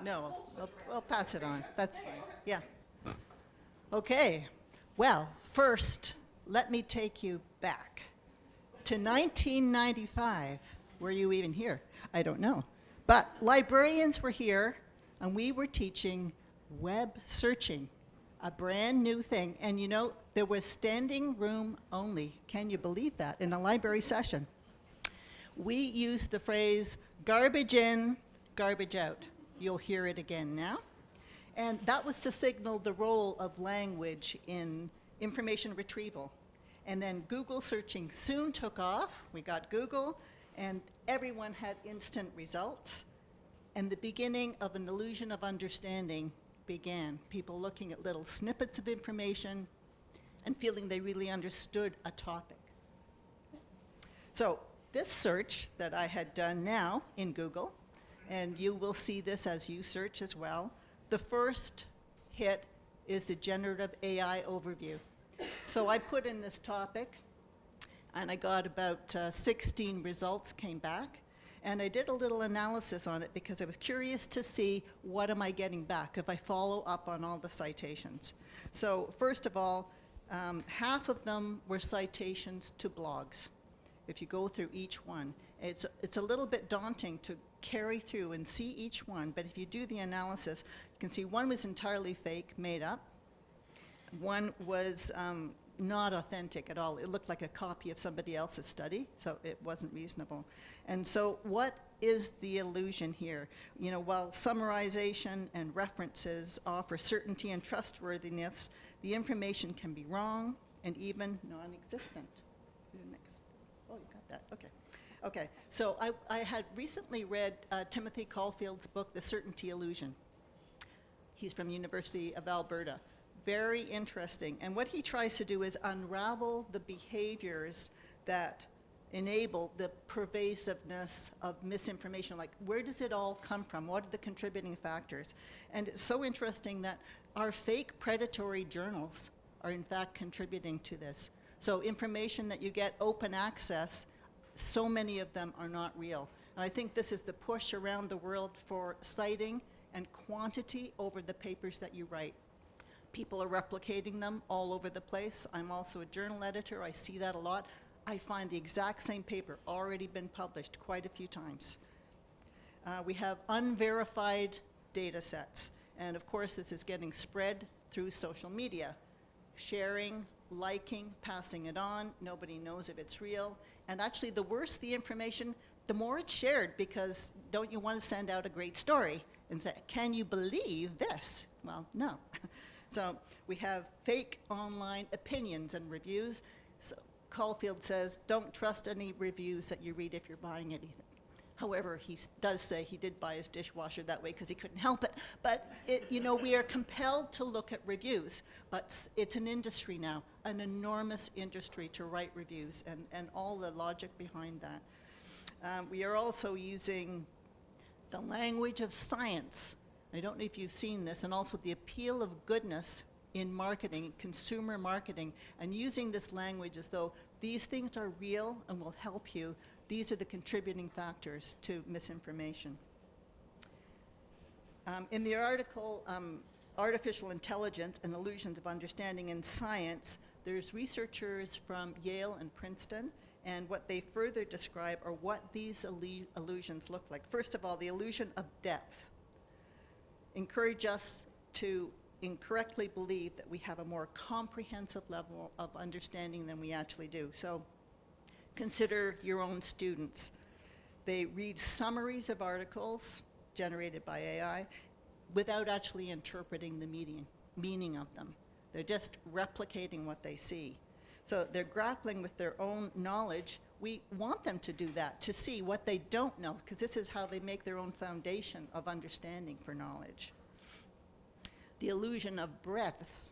No, I'll pass it on. That's fine. Yeah. Okay. Well, first, let me take you back to 1995. Were you even here? I don't know. But librarians were here, and we were teaching web searching, a brand new thing. And you know, there was standing room only. Can you believe that? In a library session. We used the phrase garbage in, garbage out. You'll hear it again now. And that was to signal the role of language in information retrieval. And then Google searching soon took off. We got Google, and everyone had instant results. And the beginning of an illusion of understanding began. People looking at little snippets of information and feeling they really understood a topic. So this search that I had done now in Google, and you will see this as you search as well, the first hit is the generative AI overview. So I put in this topic, and I got about 16 results came back. And I did a little analysis on it because I was curious to see what am I getting back if I follow up on all the citations. So first of all, half of them were citations to blogs. If you go through each one, it's a little bit daunting to carry through and see each one, but if you do the analysis, you can see one was entirely fake, made up. One was not authentic at all. It looked like a copy of somebody else's study, so it wasn't reasonable. And so what is the illusion here? You know, while summarization and references offer certainty and trustworthiness, the information can be wrong and even non-existent. Next. Oh, you got that, okay. Okay, so I had recently read Timothy Caulfield's book, The Certainty Illusion. He's from University of Alberta. Very interesting. And what he tries to do is unravel the behaviors that enable the pervasiveness of misinformation. Like, where does it all come from? What are the contributing factors? And it's so interesting that our fake predatory journals are in fact contributing to this. So information that you get open access, so many of them are not real. And I think this is the push around the world for citing and quantity over the papers that you write. People are replicating them all over the place. I'm also a journal editor. I see that a lot. I find the exact same paper already been published quite a few times. We have unverified data sets. And of course, this is getting spread through social media. Sharing, liking, passing it on. Nobody knows if it's real. And actually, the worse the information, the more it's shared, because don't you want to send out a great story and say, can you believe this? Well, no. So we have fake online opinions and reviews. So Caulfield says, don't trust any reviews that you read if you're buying anything. However, he does say he did buy his dishwasher that way because he couldn't help it. But you know, we are compelled to look at reviews. But it's an industry now, an enormous industry to write reviews and all the logic behind that. We are also using the language of science. I don't know if you've seen this, and also the appeal of goodness in marketing, consumer marketing, and using this language as though these things are real and will help you. These are the contributing factors to misinformation. In the article, Artificial Intelligence and Illusions of Understanding in Science, there's researchers from Yale and Princeton, and what they further describe are what these illusions look like. First of all, the illusion of depth. Encourage us to incorrectly believe that we have a more comprehensive level of understanding than we actually do. So consider your own students. They read summaries of articles generated by AI without actually interpreting the meaning of them. They're just replicating what they see. So they're grappling with their own knowledge. We want them to do that, to see what they don't know, because this is how they make their own foundation of understanding for knowledge. The illusion of breadth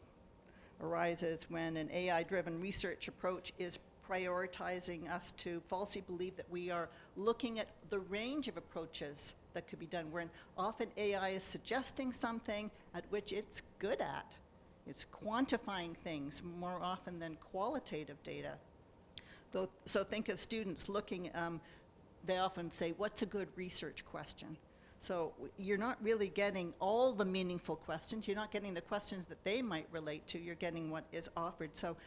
arises when an AI-driven research approach is prioritizing us to falsely believe that we are looking at the range of approaches that could be done, where often AI is suggesting something at which it's good at. It's quantifying things more often than qualitative data. So think of students looking, they often say, what's a good research question? So you're not really getting all the meaningful questions. You're not getting the questions that they might relate to. You're getting what is offered. So,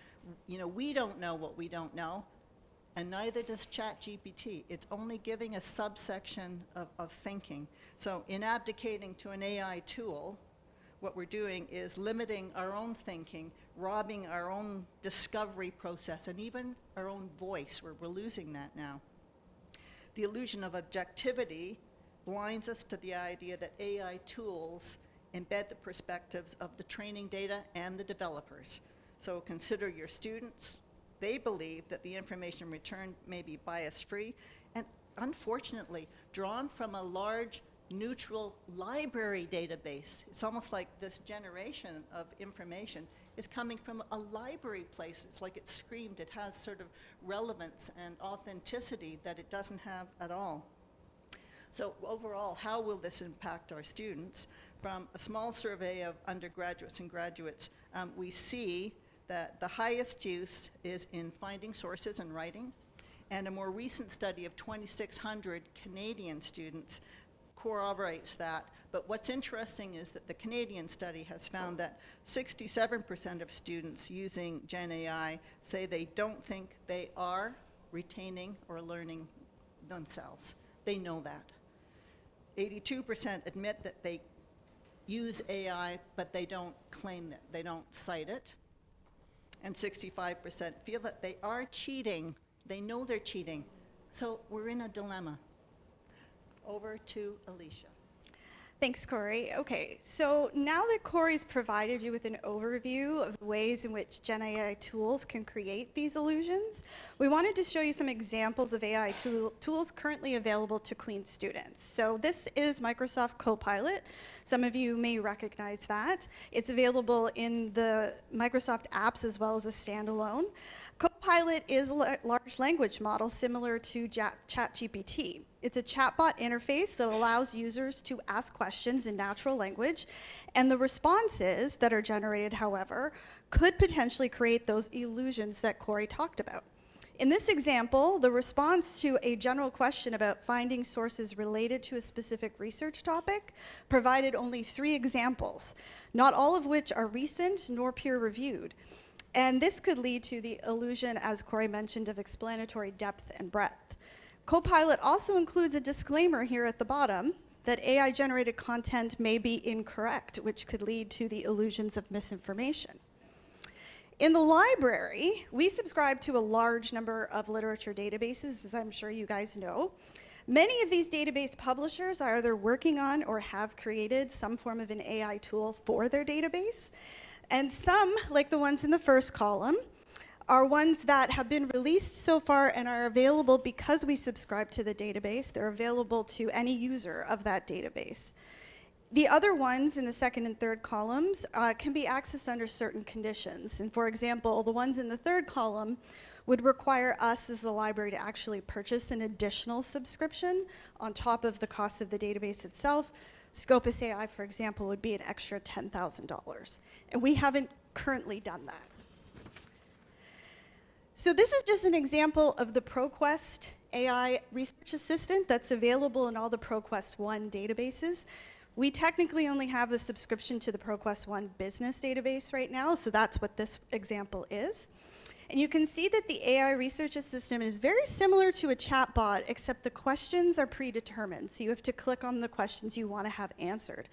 we don't know what we don't know, and neither does ChatGPT. It's only giving a subsection of thinking. So in abdicating to an AI tool, what we're doing is limiting our own thinking, robbing our own discovery process, and even our own voice, where we're losing that now. The illusion of objectivity blinds us to the idea that AI tools embed the perspectives of the training data and the developers. So consider your students. They believe that the information returned may be bias-free and, unfortunately, drawn from a large neutral library database. It's almost like this generation of information is coming from a library place. It's like it's screamed. It has sort of relevance and authenticity that it doesn't have at all. So overall, how will this impact our students? From a small survey of undergraduates and graduates, we see that the highest use is in finding sources and writing, and a more recent study of 2,600 Canadian students corroborates that. But what's interesting is that the Canadian study has found that 67% of students using Gen AI say they don't think they are retaining or learning themselves. They know that. 82% admit that they use AI, but they don't claim that, they don't cite it. And 65% feel that they are cheating. They know they're cheating. So we're in a dilemma. Over to Alicia. Thanks, Cory. Okay, so now that Cory's provided you with an overview of the ways in which Gen AI tools can create these illusions, we wanted to show you some examples of AI tools currently available to Queen's students. So this is Microsoft Copilot. Some of you may recognize that. It's available in the Microsoft apps as well as a standalone. Copilot is a large language model similar to ChatGPT. It's a chatbot interface that allows users to ask questions in natural language, and the responses that are generated, however, could potentially create those illusions that Cory talked about. In this example, the response to a general question about finding sources related to a specific research topic provided only 3 examples, not all of which are recent nor peer-reviewed. And this could lead to the illusion, as Cory mentioned, of explanatory depth and breadth. Copilot also includes a disclaimer here at the bottom that AI-generated content may be incorrect, which could lead to the illusions of misinformation. In the library, we subscribe to a large number of literature databases, as I'm sure you guys know. Many of these database publishers are either working on or have created some form of an AI tool for their database. And some, like the ones in the first column, are ones that have been released so far and are available because we subscribe to the database. They're available to any user of that database. The other ones in the second and third columns can be accessed under certain conditions. And for example, the ones in the third column would require us as the library to actually purchase an additional subscription on top of the cost of the database itself. Scopus AI, for example, would be an extra $10,000. And we haven't currently done that. So this is just an example of the ProQuest AI research assistant that's available in all the ProQuest 1 databases. We technically only have a subscription to the ProQuest 1 business database right now, so that's what this example is. And you can see that the AI research assistant is very similar to a chatbot, except the questions are predetermined. So you have to click on the questions you want to have answered.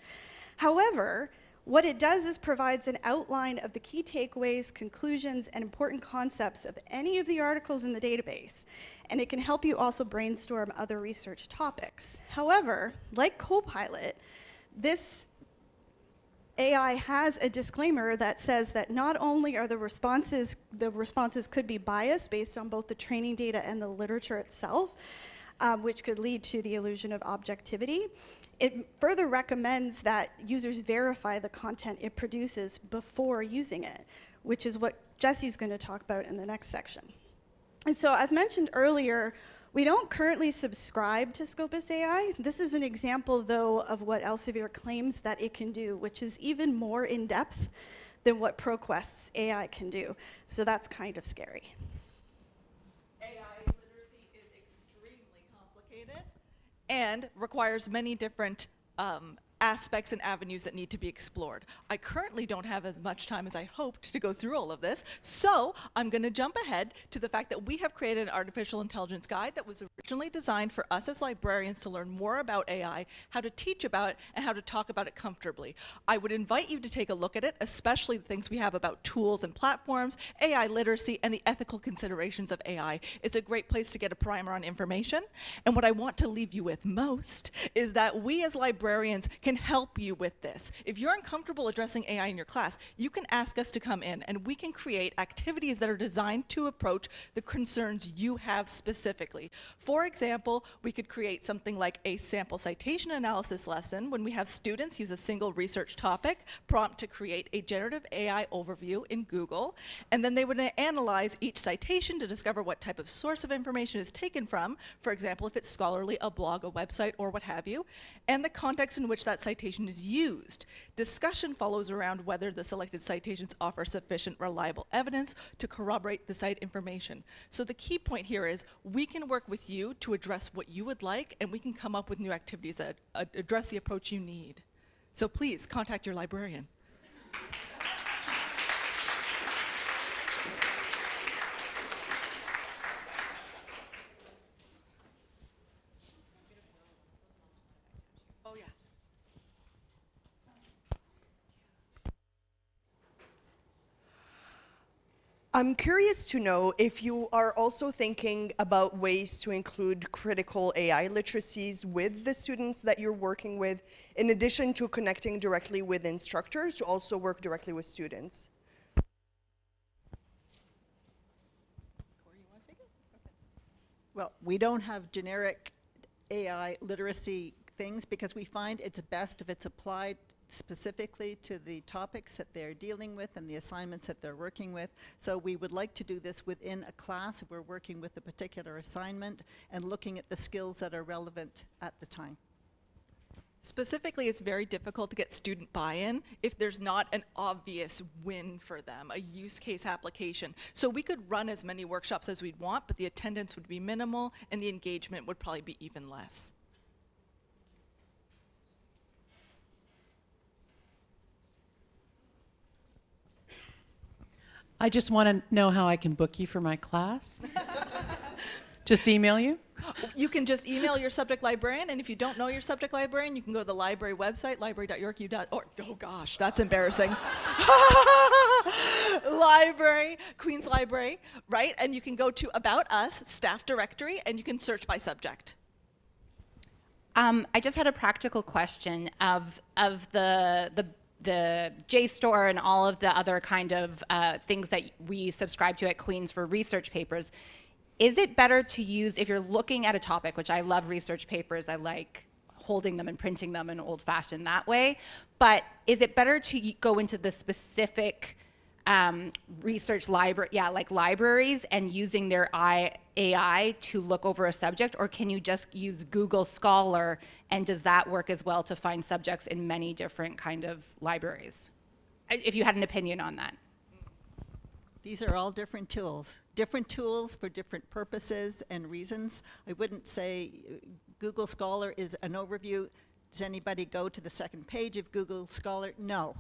However, what it does is provides an outline of the key takeaways, conclusions, and important concepts of any of the articles in the database. And it can help you also brainstorm other research topics. However, like Copilot, this AI has a disclaimer that says that not only are the responses could be biased based on both the training data and the literature itself, which could lead to the illusion of objectivity. It further recommends that users verify the content it produces before using it, which is what Jesse's going to talk about in the next section. And so, as mentioned earlier, we don't currently subscribe to Scopus AI. This is an example, though, of what Elsevier claims that it can do, which is even more in-depth than what ProQuest's AI can do. So that's kind of scary. AI literacy is extremely complicated and requires many different aspects and avenues that need to be explored. I currently don't have as much time as I hoped to go through all of this, so I'm going to jump ahead to the fact that we have created an artificial intelligence guide that was originally designed for us as librarians to learn more about AI, how to teach about it, and how to talk about it comfortably. I would invite you to take a look at it, especially the things we have about tools and platforms, AI literacy, and the ethical considerations of AI. It's a great place to get a primer on information. And what I want to leave you with most is that we as librarians can help you with this. If you're uncomfortable addressing AI in your class, you can ask us to come in and we can create activities that are designed to approach the concerns you have specifically. For example, we could create something like a sample citation analysis lesson when we have students use a single research topic, prompt to create a generative AI overview in Google, and then they would analyze each citation to discover what type of source of information is taken from, for example, if it's scholarly, a blog, a website, or what have you, and the context in which that citation is used. Discussion follows around whether the selected citations offer sufficient reliable evidence to corroborate the site information. So the key point here is we can work with you to address what you would like, and we can come up with new activities that address the approach you need. So please contact your librarian. Oh yeah. I'm curious to know if you are also thinking about ways to include critical AI literacies with the students that you're working with, in addition to connecting directly with instructors to also work directly with students. Cory, you want to take it? Okay. Well, we don't have generic AI literacy things because we find it's best if it's applied specifically to the topics that they're dealing with and the assignments that they're working with. So we would like to do this within a class if we're working with a particular assignment and looking at the skills that are relevant at the time. Specifically, it's very difficult to get student buy-in if there's not an obvious win for them, a use case application. So we could run as many workshops as we'd want, but the attendance would be minimal and the engagement would probably be even less. I just want to know how I can book you for my class. Just email you? You can just email your subject librarian, and if you don't know your subject librarian, you can go to the library website, library.yorku.org. Oh gosh, that's embarrassing. Library, Queen's Library, right? And you can go to About Us, Staff Directory, and you can search by subject. I just had a practical question of the JSTOR and all of the other kind of things that we subscribe to at Queen's for research papers. Is it better to use, if you're looking at a topic, which I love research papers, I like holding them and printing them in old-fashioned that way, but is it better to go into the specific research library, like libraries, and using their AI to look over a subject, or can you just use Google Scholar, and does that work as well to find subjects in many different kind of libraries? If you had an opinion on that. These are all different tools for different purposes and reasons. I wouldn't say Google Scholar is an overview. Does anybody go to the second page of Google Scholar? No.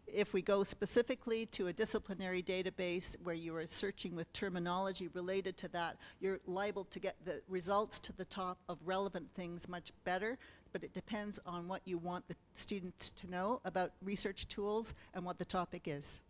If we go specifically to a disciplinary database where you are searching with terminology related to that, you're liable to get the results to the top of relevant things much better, but it depends on what you want the students to know about research tools and what the topic is.